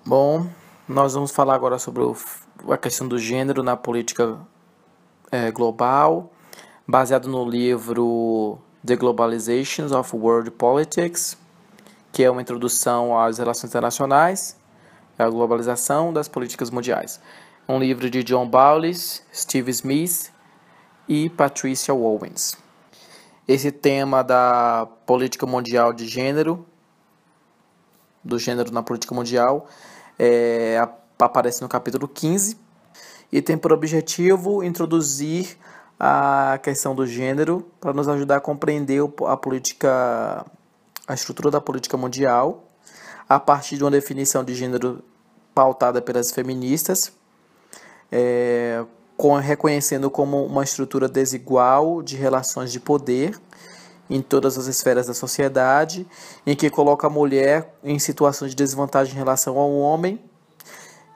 Bom, nós vamos falar agora sobre a questão do gênero na política global, baseado no livro The Globalization of World Politics, que é uma introdução às relações internacionais, a globalização das políticas mundiais. Um livro de John Bowles, Steve Smith e Patricia Owens. Esse tema da política mundial de gênero, do gênero na política mundial, aparece no capítulo 15 e tem por objetivo introduzir a questão do gênero para nos ajudar a compreender a estrutura da política mundial a partir de uma definição de gênero pautada pelas feministas, reconhecendo como uma estrutura desigual de relações de poder em todas as esferas da sociedade, em que coloca a mulher em situações de desvantagem em relação ao homem.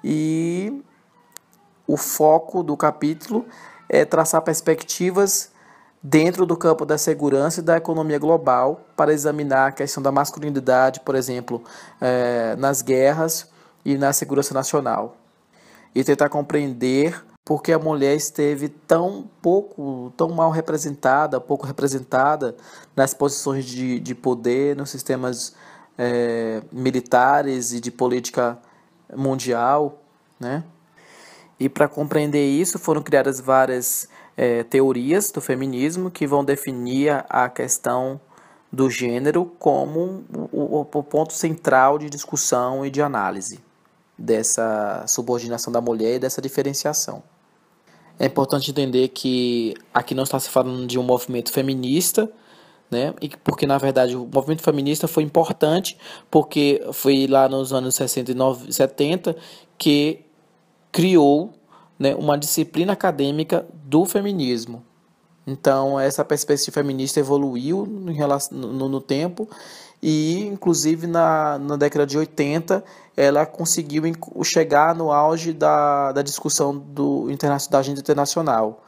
E o foco do capítulo é traçar perspectivas dentro do campo da segurança e da economia global para examinar a questão da masculinidade, por exemplo, nas guerras e na segurança nacional. E tentar compreender por que a mulher esteve tão mal representada, pouco representada nas posições de poder, nos sistemas militares e de política mundial, né? E para compreender isso foram criadas várias teorias do feminismo que vão definir a questão do gênero como o ponto central de discussão e de análise dessa subordinação da mulher e dessa diferenciação. É importante entender que aqui não está se falando de um movimento feminista, né? Porque, na verdade, o movimento feminista foi importante porque foi lá nos anos 60 e 70 que criou, né, uma disciplina acadêmica do feminismo. Então, essa perspectiva feminista evoluiu no tempo e, inclusive, na década de 80, ela conseguiu chegar no auge da discussão da agenda internacional.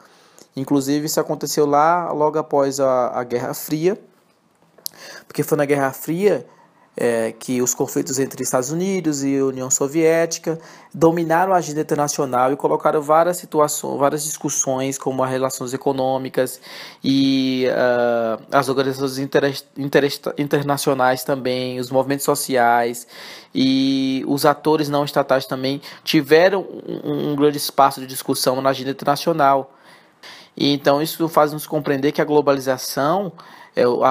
Inclusive, isso aconteceu logo após a Guerra Fria, porque foi na Guerra Fria que os conflitos entre Estados Unidos e União Soviética dominaram a agenda internacional e colocaram várias discussões, como as relações econômicas e as organizações internacionais também, os movimentos sociais e os atores não estatais também tiveram um grande espaço de discussão na agenda internacional. E então isso faz-nos compreender que a globalização,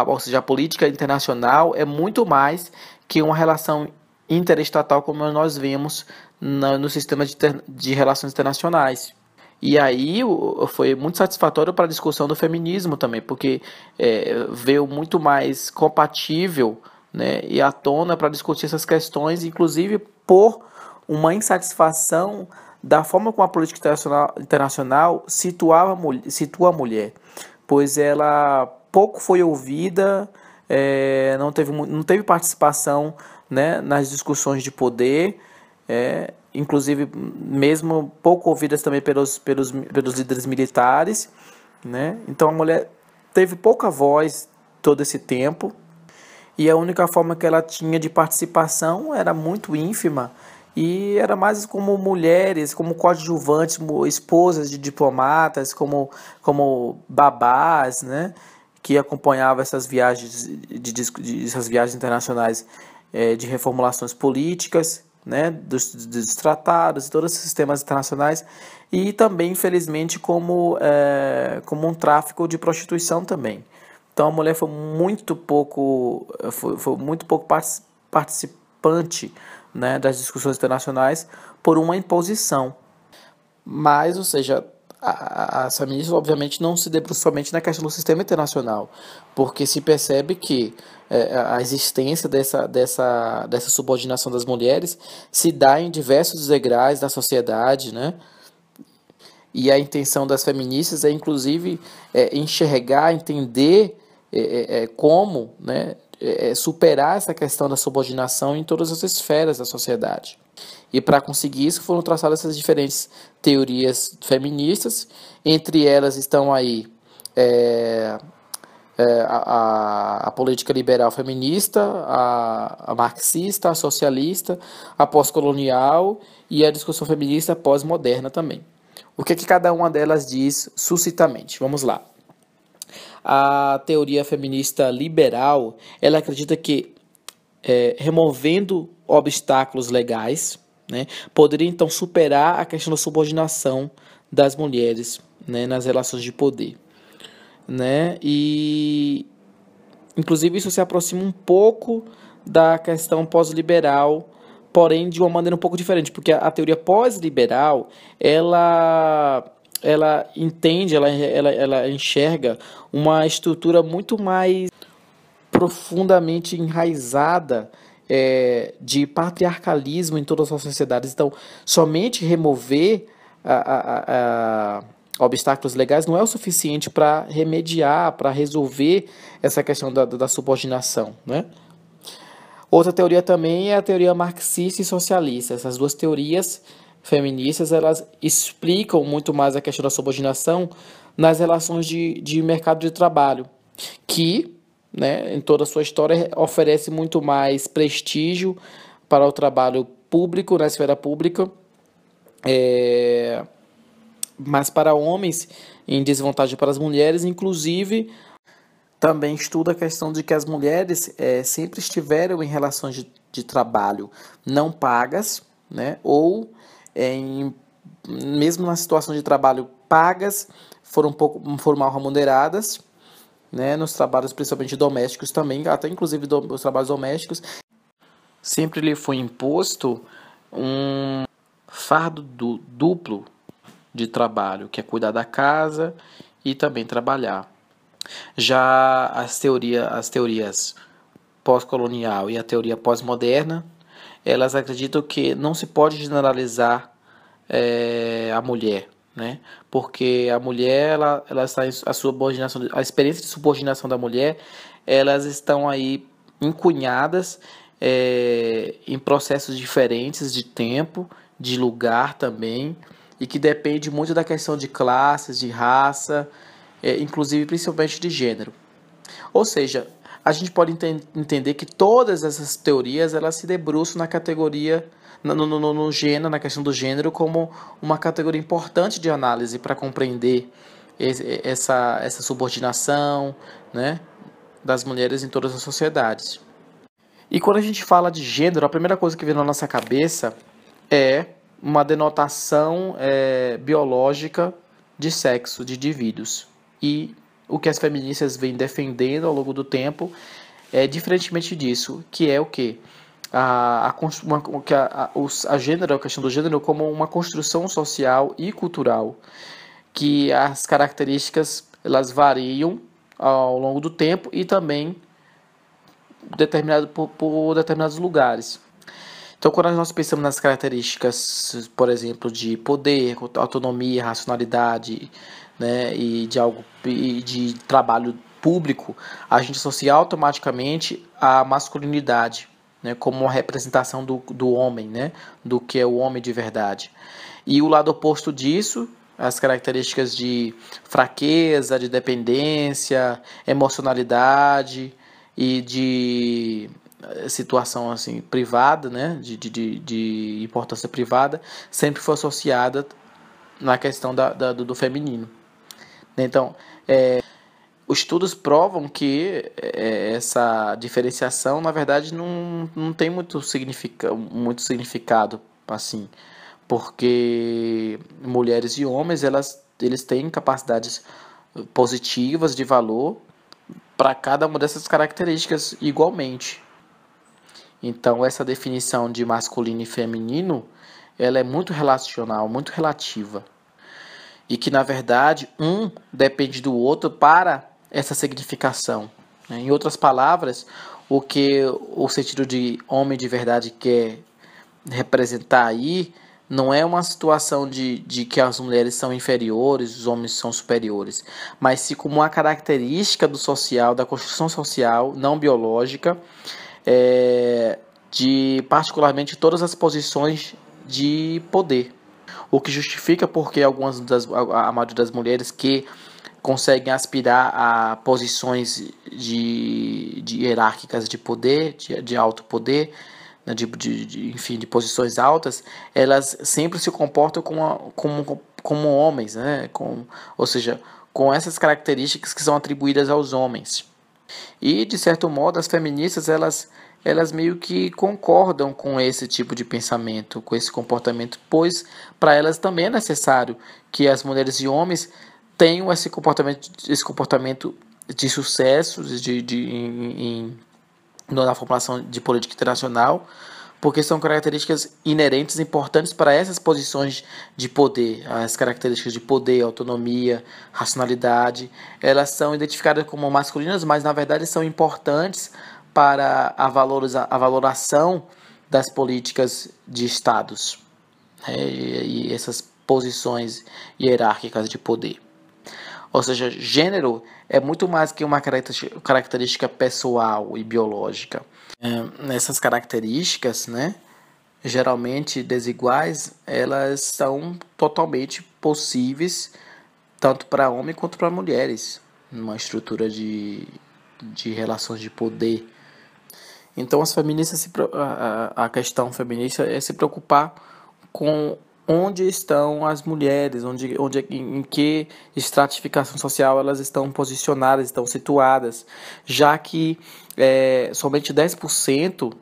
ou seja, a política internacional é muito mais que uma relação interestatal como nós vemos no sistema de relações internacionais. E aí foi muito satisfatório para a discussão do feminismo também, porque veio muito mais compatível, né, e à tona para discutir essas questões, inclusive por uma insatisfação da forma como a política internacional situa a mulher, pois ela pouco foi ouvida, não teve participação, né, nas discussões de poder, inclusive mesmo pouco ouvidas também pelos líderes militares, né? Então a mulher teve pouca voz todo esse tempo e a única forma que ela tinha de participação era muito ínfima. E era mais como mulheres, como coadjuvantes, esposas de diplomatas, como babás, né, que acompanhavam essas viagens essas viagens internacionais de reformulações políticas, né, dos tratados e todos os sistemas internacionais, e também, infelizmente, como um tráfico de prostituição também. Então a mulher foi muito pouco participante, né, das discussões internacionais por uma imposição. Mas, ou seja, as feministas obviamente não se debruçam somente na questão do sistema internacional, porque se percebe que a existência dessa subordinação das mulheres se dá em diversos degraus da sociedade, né? E a intenção das feministas é, inclusive, enxergar, entender como, né, superar essa questão da subordinação em todas as esferas da sociedade. E para conseguir isso foram traçadas essas diferentes teorias feministas, entre elas estão aí a política liberal feminista, a marxista, a socialista, a pós-colonial e a discussão feminista pós-moderna também. O que cada uma delas diz sucintamente? Vamos lá. A teoria feminista liberal, ela acredita que removendo obstáculos legais, né, poderia então superar a questão da subordinação das mulheres, né, nas relações de poder, né? E inclusive isso se aproxima um pouco da questão pós-liberal, porém de uma maneira um pouco diferente, porque a teoria pós-liberal ela entende, ela enxerga uma estrutura muito mais profundamente enraizada de patriarcalismo em todas as sociedades. Então, somente remover obstáculos legais não é o suficiente para remediar, para resolver essa questão da subordinação, né? Outra teoria também é a teoria marxista e socialista. Essas duas teorias feministas, elas explicam muito mais a questão da subordinação nas relações de mercado de trabalho, que, né, em toda a sua história, oferece muito mais prestígio para o trabalho público, na esfera pública, mas para homens em desvantagem para as mulheres, inclusive também estuda a questão de que as mulheres sempre estiveram em relações de trabalho não pagas, né, ou mesmo na situação de trabalho pagas, foram mal remuneradas, né, nos trabalhos principalmente domésticos também, até inclusive os trabalhos domésticos, sempre lhe foi imposto um fardo duplo de trabalho, que é cuidar da casa e também trabalhar. Já as teorias pós-colonial e a teoria pós-moderna, elas acreditam que não se pode generalizar a mulher, né? Porque a mulher, ela está a subordinação, a experiência de subordinação da mulher, elas estão aí encunhadas em processos diferentes de tempo, de lugar também, e que depende muito da questão de classes, de raça, inclusive principalmente de gênero. Ou seja, a gente pode entender que todas essas teorias elas se debruçam na categoria, no gênero, na questão do gênero, como uma categoria importante de análise para compreender essa subordinação, né, das mulheres em todas as sociedades. E quando a gente fala de gênero, a primeira coisa que vem na nossa cabeça é uma denotação biológica de sexo de indivíduos. E o que as feministas vêm defendendo ao longo do tempo é diferentemente disso, que é o quê? A questão do gênero como uma construção social e cultural, que as características elas variam ao longo do tempo e também por determinados lugares. Então, quando nós pensamos nas características, por exemplo, de poder, autonomia, racionalidade, né, e de trabalho público, a gente associa automaticamente a masculinidade, né, como uma representação do homem, né, do que é o homem de verdade. E o lado oposto disso, as características de fraqueza, de dependência, emocionalidade e de situação assim privada, né, de importância privada, sempre foi associada na questão do feminino. Então, os estudos provam que essa diferenciação, na verdade, não tem muito significado assim, porque mulheres e homens eles têm capacidades positivas de valor para cada uma dessas características igualmente. Então, essa definição de masculino e feminino, ela é muito relacional, muito relativa. E que, na verdade, um depende do outro para essa significação. Em outras palavras, o que o sentido de homem de verdade quer representar aí não é uma situação de que as mulheres são inferiores, os homens são superiores, mas sim como uma característica do social, da construção social não biológica, de particularmente todas as posições de poder. O que justifica porque a maioria das mulheres que conseguem aspirar a posições de hierárquicas de poder, de alto poder, né, enfim, de posições altas, elas sempre se comportam como homens, né? Ou seja, com essas características que são atribuídas aos homens. E, de certo modo, as feministas, elas meio que concordam com esse tipo de pensamento, com esse comportamento, pois para elas também é necessário que as mulheres e homens tenham esse comportamento de sucesso na formulação de política internacional, porque são características inerentes importantes para essas posições de poder. As características de poder, autonomia, racionalidade, elas são identificadas como masculinas, mas na verdade são importantes para a valoração das políticas de estados, né, e essas posições hierárquicas de poder. Ou seja, gênero é muito mais que uma característica pessoal e biológica. Essas características, né, geralmente desiguais, elas são totalmente possíveis tanto para homens quanto para mulheres, numa estrutura de relações de poder. Então, a questão feminista é se preocupar com onde estão as mulheres, em que estratificação social elas estão posicionadas, estão situadas, já que somente 10%,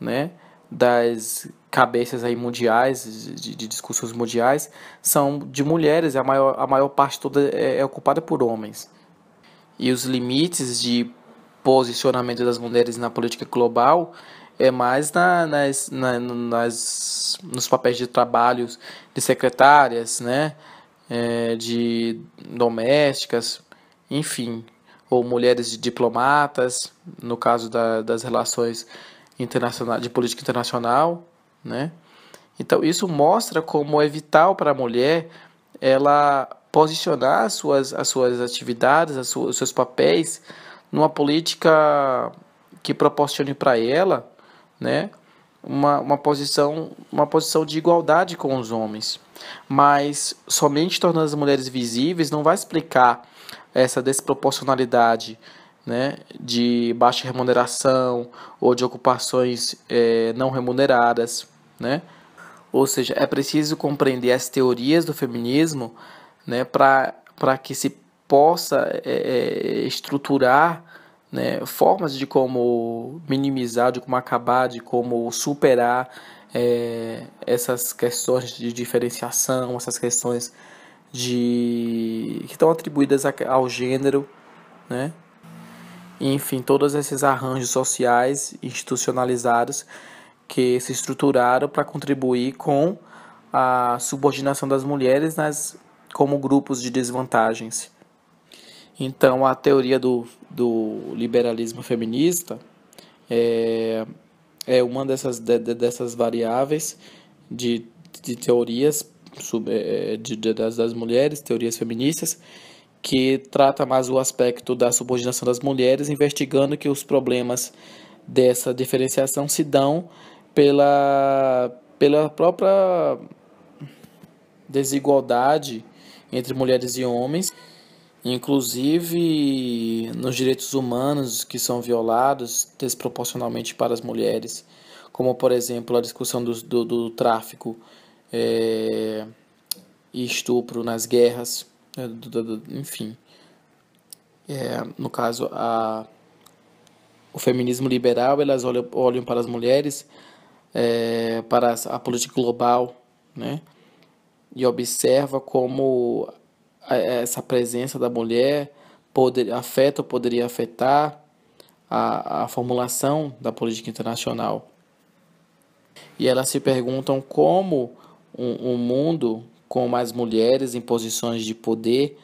né, das cabeças aí mundiais, de discussões mundiais, são de mulheres, e a maior parte toda é ocupada por homens. E os limites de posicionamento das mulheres na política global é mais nos papéis de trabalho de secretárias, né, de domésticas, enfim, ou mulheres de diplomatas, no caso das relações internacionais, de política internacional, né? Então isso mostra como é vital para a mulher ela posicionar as suas atividades, os seus papéis numa política que proporcione para ela, né, uma posição de igualdade com os homens. Mas somente tornando as mulheres visíveis não vai explicar essa desproporcionalidade, né, de baixa remuneração ou de ocupações não remuneradas, né? Ou seja, é preciso compreender as teorias do feminismo, né, para que se possa estruturar, né, formas de como minimizar, de como acabar, de como superar essas questões de diferenciação, essas questões que estão atribuídas ao gênero, né? Enfim, todos esses arranjos sociais institucionalizados que se estruturaram para contribuir com a subordinação das mulheres como grupos de desvantagens. Então, a teoria do liberalismo feminista é uma dessas variáveis de teorias das mulheres, teorias feministas, que trata mais o aspecto da subordinação das mulheres, investigando que os problemas dessa diferenciação se dão pela própria desigualdade entre mulheres e homens, inclusive nos direitos humanos que são violados desproporcionalmente para as mulheres, como, por exemplo, a discussão do tráfico e estupro nas guerras, enfim. No caso, o feminismo liberal, elas olham para as mulheres, para a política global, né, e observa como essa presença da mulher poderia afetar a formulação da política internacional. E elas se perguntam como um mundo com mais mulheres em posições de poder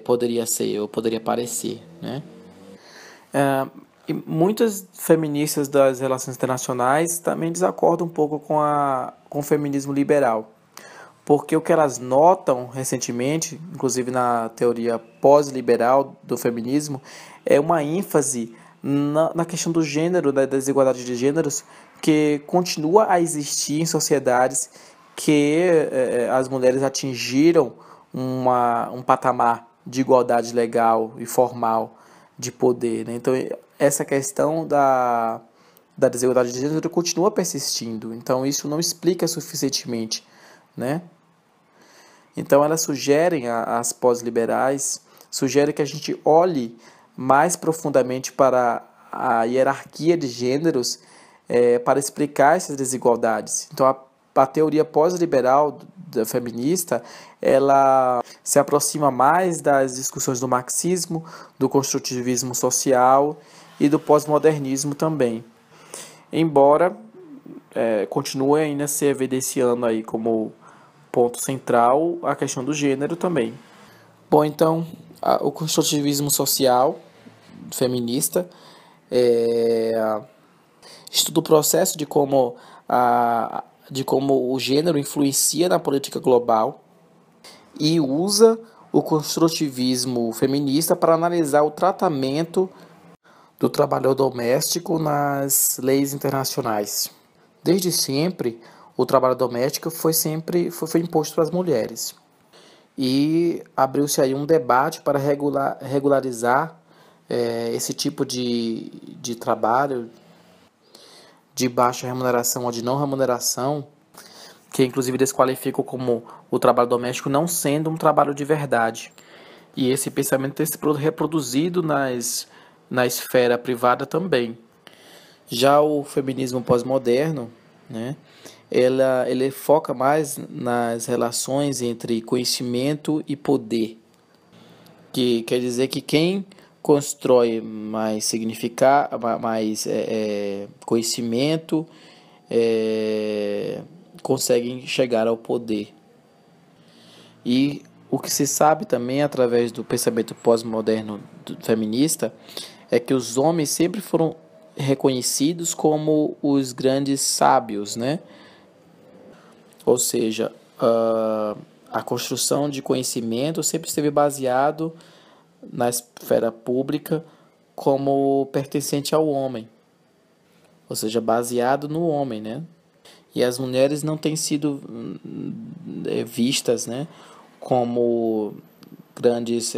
poderia ser ou poderia parecer, né? E muitas feministas das relações internacionais também desacordam um pouco com o feminismo liberal, porque o que elas notam recentemente, inclusive na teoria pós-liberal do feminismo, é uma ênfase na questão do gênero, da desigualdade de gêneros, que continua a existir em sociedades que as mulheres atingiram um patamar, de igualdade legal e formal de poder, né? Então, essa questão da desigualdade de gênero continua persistindo. Então, isso não explica suficientemente, né? Então, elas sugerem, as pós-liberais, sugerem que a gente olhe mais profundamente para a hierarquia de gêneros para explicar essas desigualdades. Então, a teoria pós-liberal da feminista, ela se aproxima mais das discussões do marxismo, do construtivismo social e do pós-modernismo também. Embora continue ainda se evidenciando aí como ponto central a questão do gênero também. Bom, então, o construtivismo social feminista estuda o processo de como o gênero influencia na política global e usa o construtivismo feminista para analisar o tratamento do trabalho doméstico nas leis internacionais. Desde sempre, o trabalho doméstico foi imposto para as mulheres. E abriu-se aí um debate para regularizar esse tipo de trabalho de baixa remuneração ou de não remuneração, que inclusive desqualificam como o trabalho doméstico não sendo um trabalho de verdade. E esse pensamento tem se reproduzido na esfera privada também. Já o feminismo pós-moderno, né, ele foca mais nas relações entre conhecimento e poder, que quer dizer que quem constrói mais conhecimento consegue chegar ao poder. E o que se sabe também através do pensamento pós-moderno feminista é que os homens sempre foram reconhecidos como os grandes sábios, né? Ou seja, a construção de conhecimento sempre esteve baseado na esfera pública como pertencente ao homem, ou seja, baseado no homem, né? E as mulheres não têm sido vistas, né, como grandes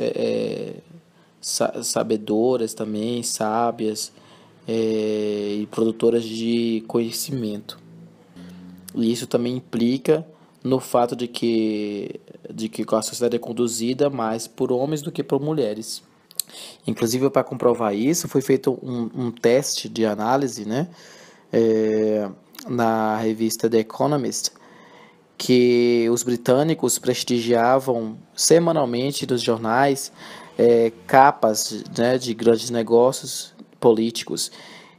sabedoras também, sábias e produtoras de conhecimento. E isso também implica no fato de que a sociedade é conduzida mais por homens do que por mulheres. Inclusive, para comprovar isso, foi feito um teste de análise, né, na revista The Economist, que os britânicos prestigiavam semanalmente nos jornais capas, né, de grandes negócios políticos.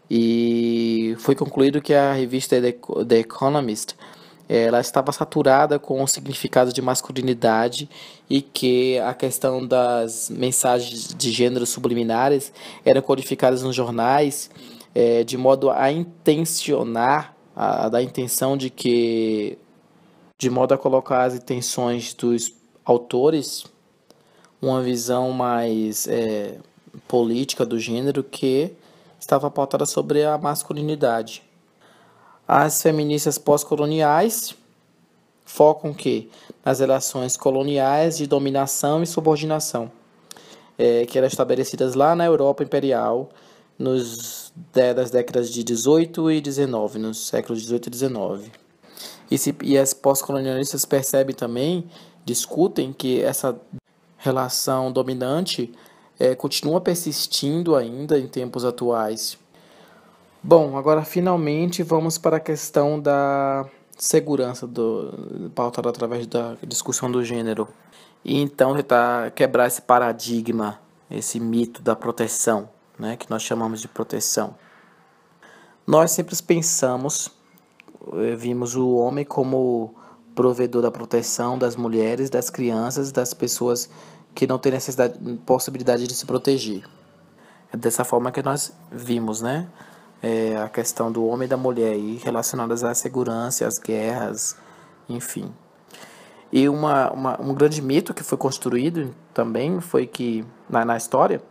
E foi concluído que a revista The Economist ela estava saturada com o significado de masculinidade e que a questão das mensagens de gênero subliminares eram codificadas nos jornais de modo a intencionar, a dar a intenção de modo a colocar as intenções dos autores uma visão mais política do gênero que estava pautada sobre a masculinidade. As feministas pós-coloniais focam nas relações coloniais de dominação e subordinação, que eram estabelecidas lá na Europa imperial das décadas de 18 e 19, nos séculos 18 e 19. E as pós-colonialistas discutem que essa relação dominante continua persistindo ainda em tempos atuais. Bom, agora finalmente vamos para a questão da segurança pautada através da discussão do gênero. E então tentar quebrar esse paradigma, esse mito da proteção, né, que nós chamamos de proteção. Nós sempre vimos o homem como provedor da proteção das mulheres, das crianças, das pessoas que não têm possibilidade de se proteger. É dessa forma que nós vimos, né? A questão do homem e da mulher aí, relacionadas à segurança, às guerras, enfim. E um grande mito que foi construído também foi que, na história,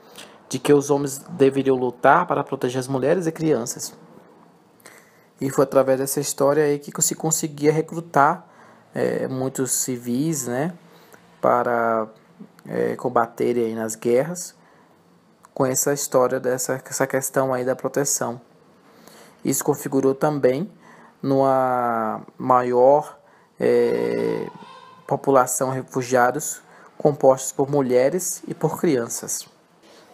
de que os homens deveriam lutar para proteger as mulheres e crianças. E foi através dessa história aí que se conseguia recrutar muitos civis, né, para combaterem aí nas guerras, com essa história essa questão aí da proteção. Isso configurou também numa maior população de refugiados compostos por mulheres e por crianças.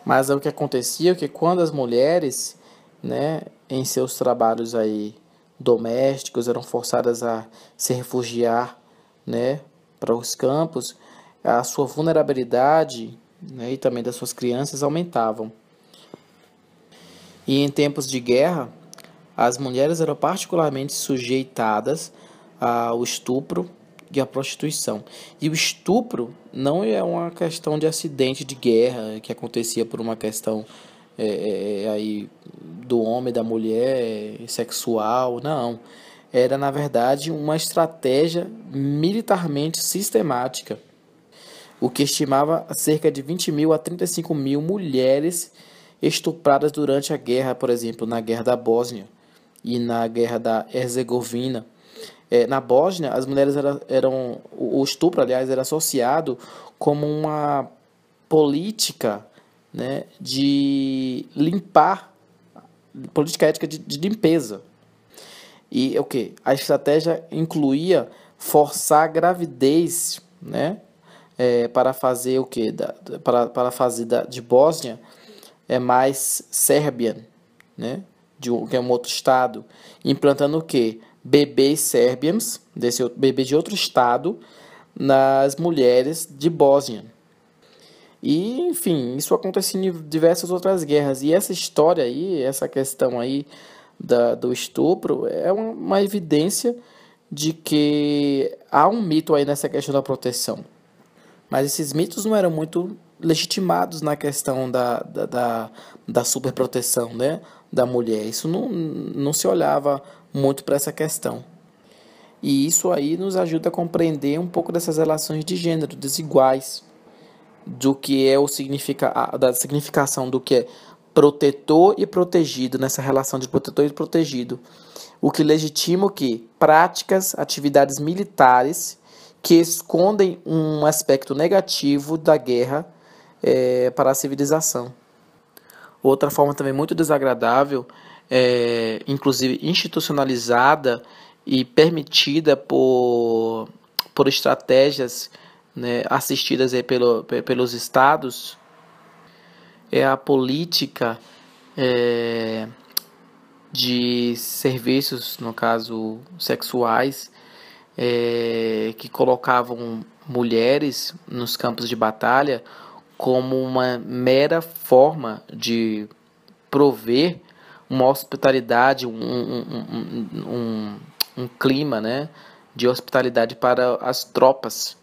Mas o que acontecia é que quando as mulheres, né, em seus trabalhos aí domésticos eram forçadas a se refugiar, né, para os campos, a sua vulnerabilidade, né, e também das suas crianças aumentavam. E em tempos de guerra, as mulheres eram particularmente sujeitadas ao estupro e à prostituição. E o estupro não é uma questão de acidente de guerra que acontecia por uma questão aí do homem, da mulher, sexual, não. Era, na verdade, uma estratégia militarmente sistemática, o que estimava cerca de 20 mil a 35 mil mulheres estupradas durante a guerra, por exemplo, na Guerra da Bósnia e na Guerra da Herzegovina. Na Bósnia, as mulheres o estupro, aliás, era associado como uma política, né, de limpar, política ética de limpeza. E o que? A estratégia incluía forçar a gravidez, né, para fazer o que? Para fazer de Bósnia mais Sérvia, né, que é um outro estado, implantando o que? Bebês sérvios, bebê de outro estado, nas mulheres de Bósnia. E, enfim, isso acontece em diversas outras guerras. E essa história aí, essa questão aí do estupro, é uma evidência de que há um mito aí nessa questão da proteção. Mas esses mitos não eram muito legitimados na questão da superproteção, né, da mulher. Isso não se olhava muito para essa questão. E isso aí nos ajuda a compreender um pouco dessas relações de gênero desiguais, do que é da significação do que é protetor e protegido, nessa relação de protetor e protegido. O que legitima o quê? Práticas, atividades militares que escondem um aspecto negativo da guerra para a civilização. Outra forma também muito desagradável, inclusive institucionalizada e permitida por estratégias, né, assistidas aí pelos estados, é a política de serviços, no caso sexuais, que colocavam mulheres nos campos de batalha como uma mera forma de prover uma hospitalidade, um clima, né, de hospitalidade para as tropas,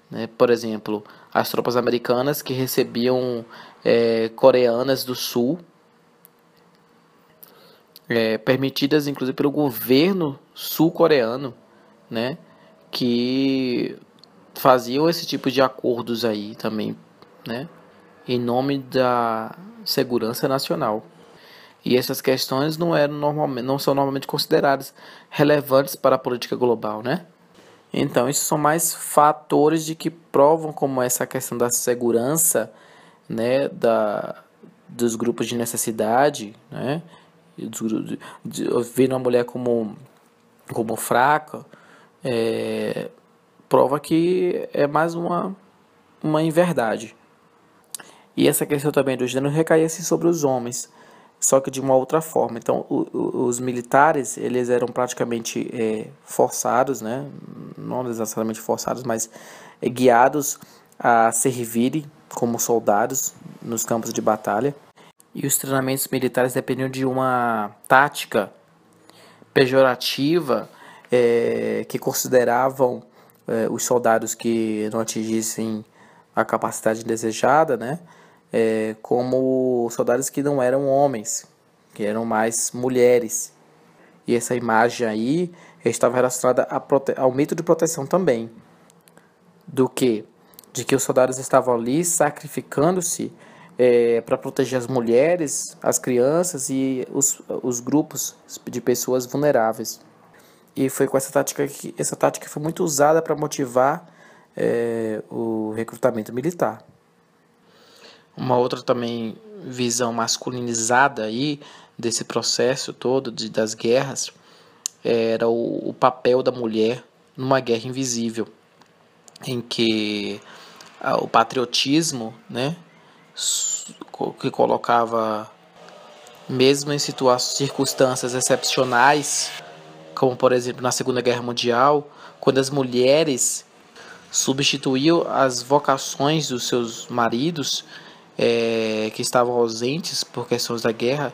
né? Por exemplo, as tropas americanas que recebiam coreanas do sul, permitidas inclusive pelo governo sul-coreano, né, que faziam esse tipo de acordos aí também, né, em nome da segurança nacional. E essas questões não são normalmente consideradas relevantes para a política global, né? Então, esses são mais fatores de que provam como essa questão da segurança, né, dos grupos de necessidade, né, ver uma mulher como fraca, prova que é mais uma inverdade. E essa questão também do gênero recaía assim sobre os homens, só que de uma outra forma. Então, os militares, eles eram praticamente forçados, né, não necessariamente forçados, mas guiados a servirem como soldados nos campos de batalha. E os treinamentos militares dependiam de uma tática pejorativa que consideravam os soldados que não atingissem a capacidade desejada, né, como soldados que não eram homens, que eram mais mulheres. E essa imagem aí estava relacionada ao mito de proteção também. Do que? De que os soldados estavam ali sacrificando-se para proteger as mulheres, as crianças e os grupos de pessoas vulneráveis. E foi com essa tática que foi muito usada para motivar o recrutamento militar. Uma outra também visão masculinizada aí desse processo todo das guerras era o papel da mulher numa guerra invisível, em que o patriotismo, né, que colocava, mesmo em circunstâncias excepcionais, como por exemplo na Segunda Guerra Mundial, quando as mulheres substituíam as vocações dos seus maridos, que estavam ausentes por questões da guerra.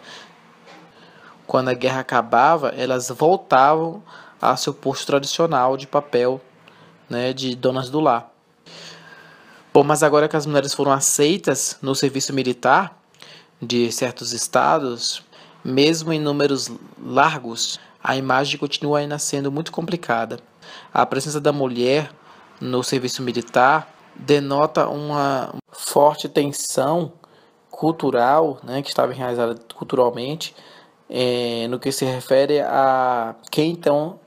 Quando a guerra acabava, elas voltavam ao seu posto tradicional de papel, né, de donas do lar. Bom, mas agora que as mulheres foram aceitas no serviço militar de certos estados, mesmo em números largos, a imagem continua ainda sendo muito complicada. A presença da mulher no serviço militar denota uma forte tensão cultural, né, que estava enraizada culturalmente, no que se refere a quem então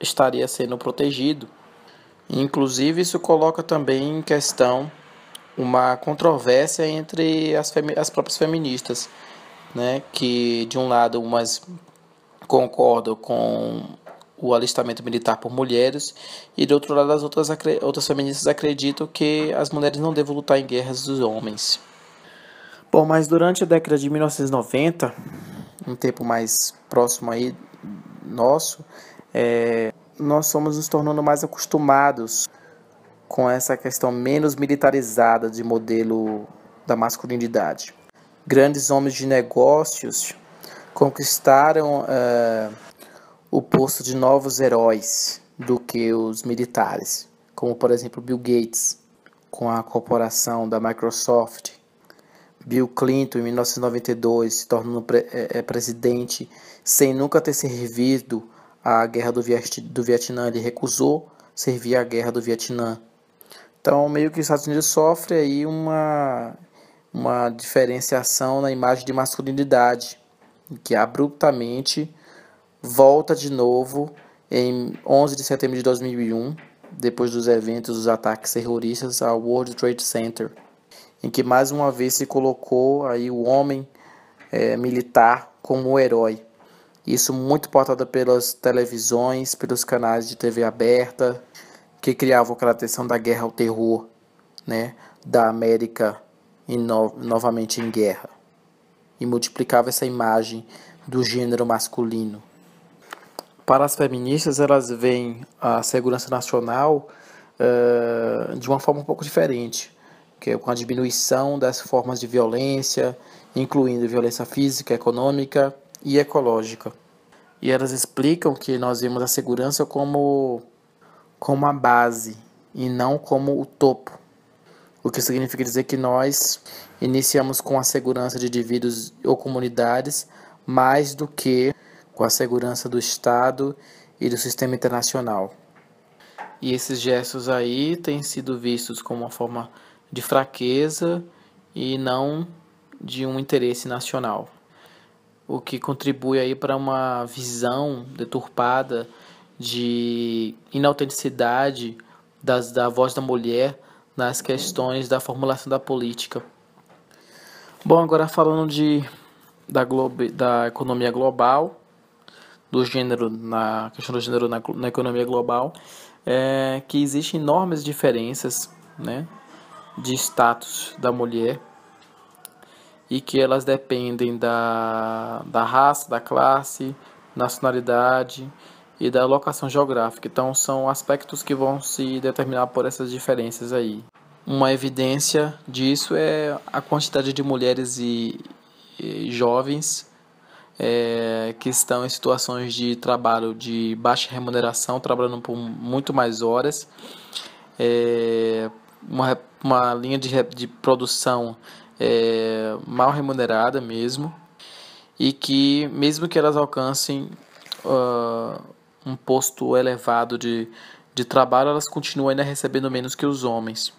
estaria sendo protegido. Inclusive, isso coloca também em questão uma controvérsia entre as próprias feministas, né, que de um lado umas concordam com o alistamento militar por mulheres e do outro lado as outras feministas acreditam que as mulheres não devem lutar em guerras dos homens. Bom, mas durante a década de 1990, um tempo mais próximo aí nosso, nós fomos nos tornando mais acostumados com essa questão menos militarizada de modelo da masculinidade. Grandes homens de negócios conquistaram o posto de novos heróis do que os militares, como por exemplo Bill Gates, com a corporação da Microsoft, Bill Clinton em 1992 se tornando presidente sem nunca ter servido a guerra do Vietnã. Ele recusou servir a guerra do Vietnã. Então, meio que os Estados Unidos sofre aí uma diferenciação na imagem de masculinidade, que abruptamente volta de novo em 11 de setembro de 2001, depois dos eventos dos ataques terroristas ao World Trade Center, em que mais uma vez se colocou aí o homem militar como o herói. Isso muito pautado pelas televisões, pelos canais de TV aberta, que criavam aquela tensão da guerra ao terror, né, da América novamente em guerra, e multiplicava essa imagem do gênero masculino. Para as feministas, elas veem a segurança nacional de uma forma um pouco diferente, que é com a diminuição das formas de violência, incluindo violência física, econômica e ecológica. E elas explicam que nós vemos a segurança como a base e não como o topo, o que significa dizer que nós iniciamos com a segurança de indivíduos ou comunidades mais do que com a segurança do Estado e do sistema internacional. E esses gestos aí têm sido vistos como uma forma de fraqueza e não de um interesse nacional, o que contribui aí para uma visão deturpada de inautenticidade da voz da mulher nas questões da formulação da política. Bom, agora falando da economia global, do gênero, na questão do gênero na economia global, que existem enormes diferenças, né, de status da mulher, e que elas dependem da raça, da classe, nacionalidade e da locação geográfica. Então são aspectos que vão se determinar por essas diferenças aí. Uma evidência disso é a quantidade de mulheres e jovens que estão em situações de trabalho de baixa remuneração, trabalhando por muito mais horas, uma linha de produção mal remunerada mesmo, e que mesmo que elas alcancem um posto elevado de trabalho, elas continuam ainda recebendo menos que os homens.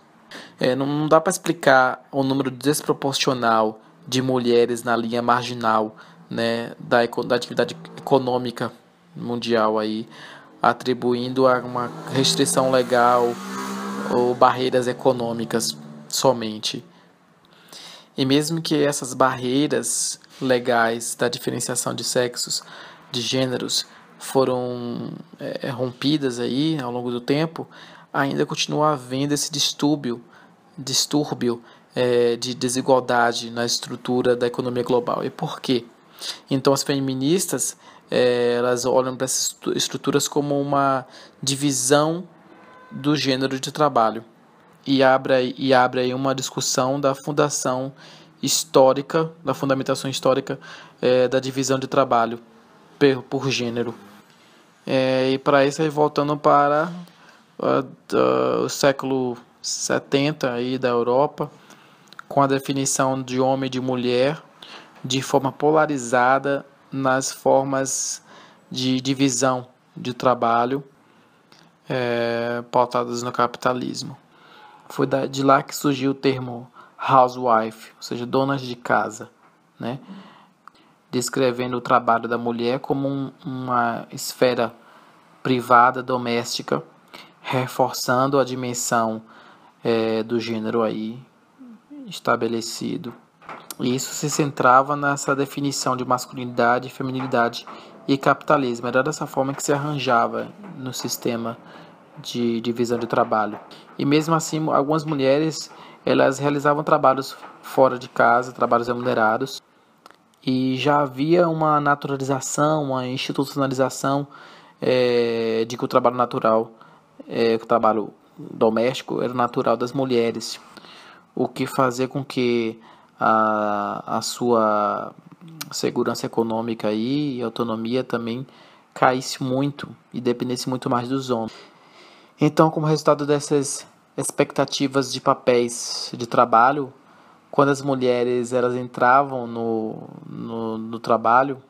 Não dá para explicar o número desproporcional de mulheres na linha marginal, né, da atividade econômica mundial aí, atribuindo a uma restrição legal ou barreiras econômicas somente. E mesmo que essas barreiras legais da diferenciação de sexos, de gêneros, foram rompidas aí ao longo do tempo, ainda continua havendo esse distúrbio de desigualdade na estrutura da economia global. E por quê? Então as feministas elas olham para essas estruturas como uma divisão do gênero de trabalho e abre aí uma discussão da fundação histórica, da fundamentação histórica da divisão de trabalho por gênero. E para isso, aí, voltando para o século 70 aí da Europa, com a definição de homem e de mulher de forma polarizada nas formas de divisão de trabalho pautadas no capitalismo. Foi de lá que surgiu o termo housewife, ou seja, donas de casa, né? Descrevendo o trabalho da mulher como uma esfera privada, doméstica, reforçando a dimensão do gênero aí estabelecido. E isso se centrava nessa definição de masculinidade, feminilidade e capitalismo. Era dessa forma que se arranjava no sistema de divisão de trabalho. E mesmo assim, algumas mulheres elas realizavam trabalhos fora de casa, trabalhos remunerados, e já havia uma naturalização, uma institucionalização de que o trabalho natural, o trabalho doméstico era natural das mulheres, o que fazia com que a sua segurança econômica e autonomia também caísse muito e dependesse muito mais dos homens. Então, como resultado dessas expectativas de papéis de trabalho, quando as mulheres elas entravam no trabalho,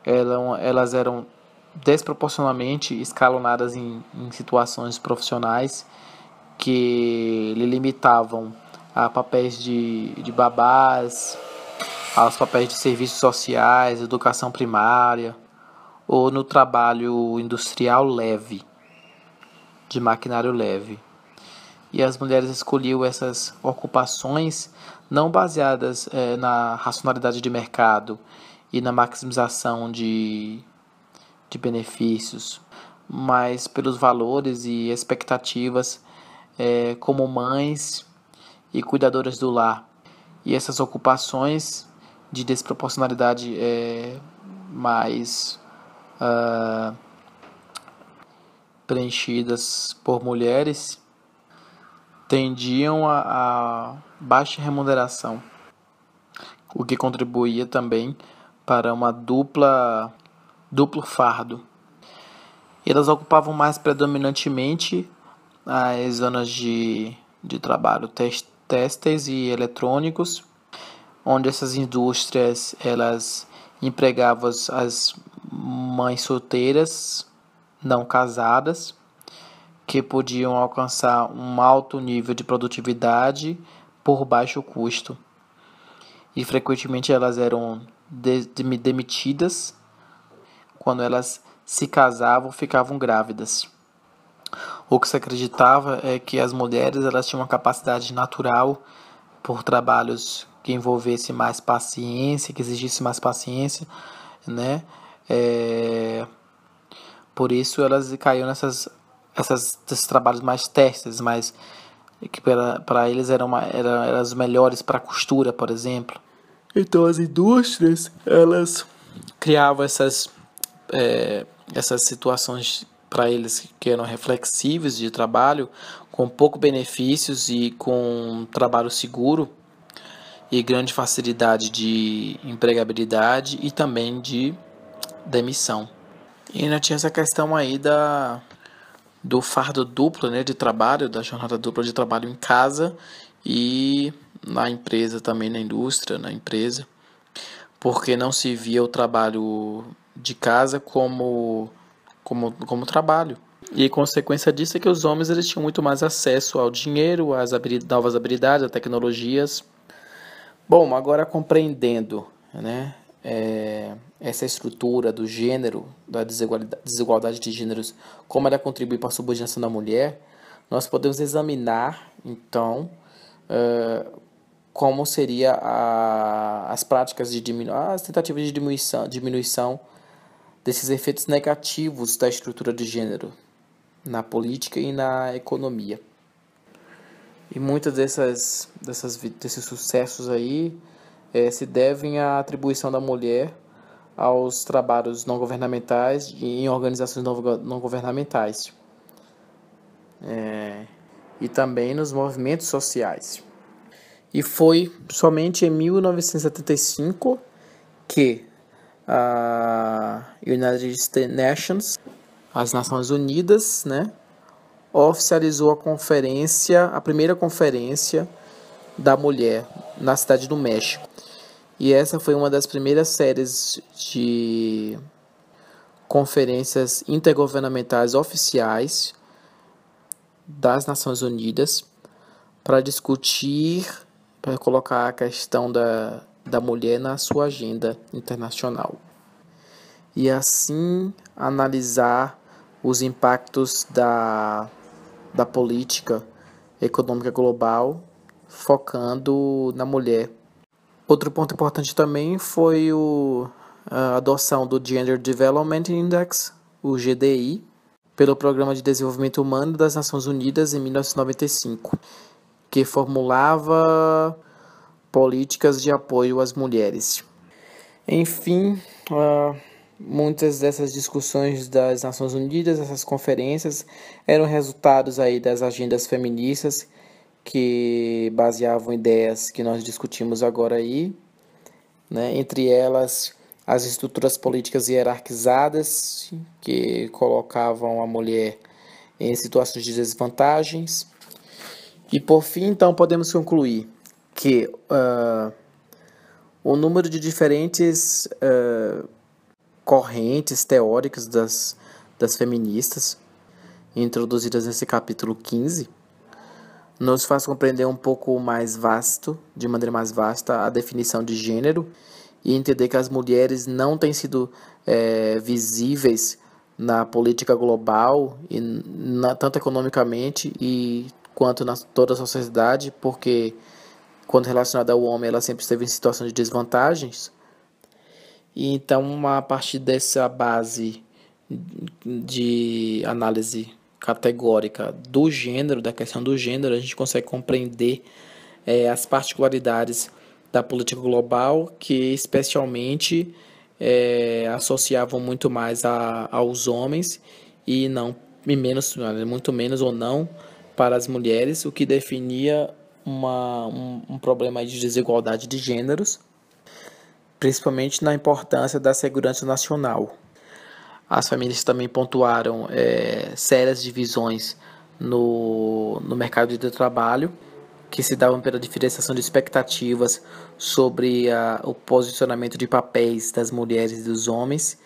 elas eram desproporcionalmente escalonadas em situações profissionais que lhe limitavam a papéis de babás, aos papéis de serviços sociais, educação primária, ou no trabalho industrial leve, de maquinário leve. E as mulheres escolhiam essas ocupações não baseadas na racionalidade de mercado e na maximização de benefícios, mas pelos valores e expectativas como mães e cuidadoras do lar. E essas ocupações de desproporcionalidade mais preenchidas por mulheres tendiam a baixa remuneração, o que contribuía também para uma duplo fardo. Elas ocupavam mais predominantemente as zonas de trabalho têxteis e eletrônicos, onde essas indústrias elas empregavam as mães solteiras não casadas, que podiam alcançar um alto nível de produtividade por baixo custo. E frequentemente elas eram demitidas quando elas se casavam ou ficavam grávidas. O que se acreditava é que as mulheres elas tinham uma capacidade natural por trabalhos que envolvessem mais paciência, que exigissem mais paciência, né? Por isso elas caíam nesses trabalhos mais têxteis, mas que para eles eram as melhores para costura, por exemplo. Então as indústrias elas criavam essas situações para eles que eram reflexíveis de trabalho, com pouco benefícios e com trabalho seguro e grande facilidade de empregabilidade e também de demissão. E ainda tinha essa questão aí do fardo duplo, né, de trabalho, da jornada dupla de trabalho em casa e na empresa também, na indústria, na empresa, porque não se via o trabalho de casa como trabalho. E consequência disso é que os homens eles tinham muito mais acesso ao dinheiro, às novas habilidades, às tecnologias. Bom, agora compreendendo, né, essa estrutura do gênero, da desigualdade de gêneros, como ela contribui para a subordinação da mulher, nós podemos examinar, então, como seria as práticas as tentativas de diminuição desses efeitos negativos da estrutura de gênero na política e na economia. E muitos desses sucessos aí se devem à atribuição da mulher aos trabalhos não governamentais e em organizações não governamentais. E também nos movimentos sociais. E foi somente em 1975 que a United Nations, as Nações Unidas, né, oficializou a primeira conferência da mulher na cidade do México. E essa foi uma das primeiras séries de conferências intergovernamentais oficiais das Nações Unidas para colocar a questão da mulher na sua agenda internacional. E assim analisar os impactos da política econômica global, focando na mulher. Outro ponto importante também foi a adoção do Gender Development Index, o GDI, pelo Programa de Desenvolvimento Humano das Nações Unidas em 1995, que formulava políticas de apoio às mulheres. Enfim, muitas dessas discussões das Nações Unidas, essas conferências, eram resultados aí das agendas feministas que baseavam ideias que nós discutimos agora aí, né? Entre elas, as estruturas políticas hierarquizadas, que colocavam a mulher em situações de desvantagens. E por fim, então, podemos concluir que o número de diferentes correntes teóricas das feministas, introduzidas nesse capítulo 15, nos faz compreender de maneira mais vasta, a definição de gênero e entender que as mulheres não têm sido visíveis na política global, tanto economicamente quanto na toda a sociedade, porque quando relacionada ao homem ela sempre esteve em situação de desvantagens. E então, a partir dessa base de análise categórica do gênero, da questão do gênero, a gente consegue compreender as particularidades da política global, que especialmente associavam muito mais aos homens e muito menos ou não para as mulheres, o que definia um problema de desigualdade de gêneros, principalmente na importância da segurança nacional. As famílias também pontuaram sérias divisões no mercado de trabalho, que se davam pela diferenciação de expectativas sobre o posicionamento de papéis das mulheres e dos homens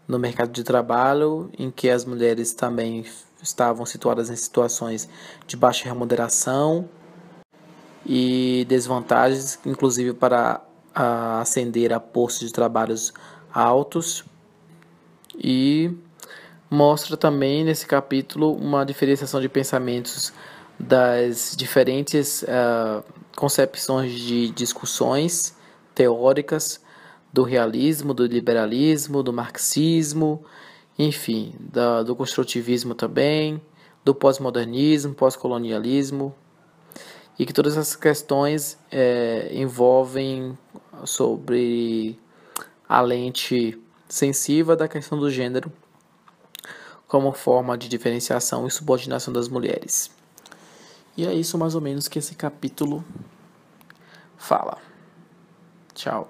no mercado de trabalho, em que as mulheres também estavam situadas em situações de baixa remuneração e desvantagens, inclusive para ascender a postos de trabalhos altos. E mostra também nesse capítulo uma diferenciação de pensamentos das diferentes concepções de discussões teóricas do realismo, do liberalismo, do marxismo, enfim, do construtivismo também, do pós-modernismo, pós-colonialismo, e que todas essas questões envolvem sobre a lente sensível da questão do gênero como forma de diferenciação e subordinação das mulheres. E é isso mais ou menos que esse capítulo fala. Tchau.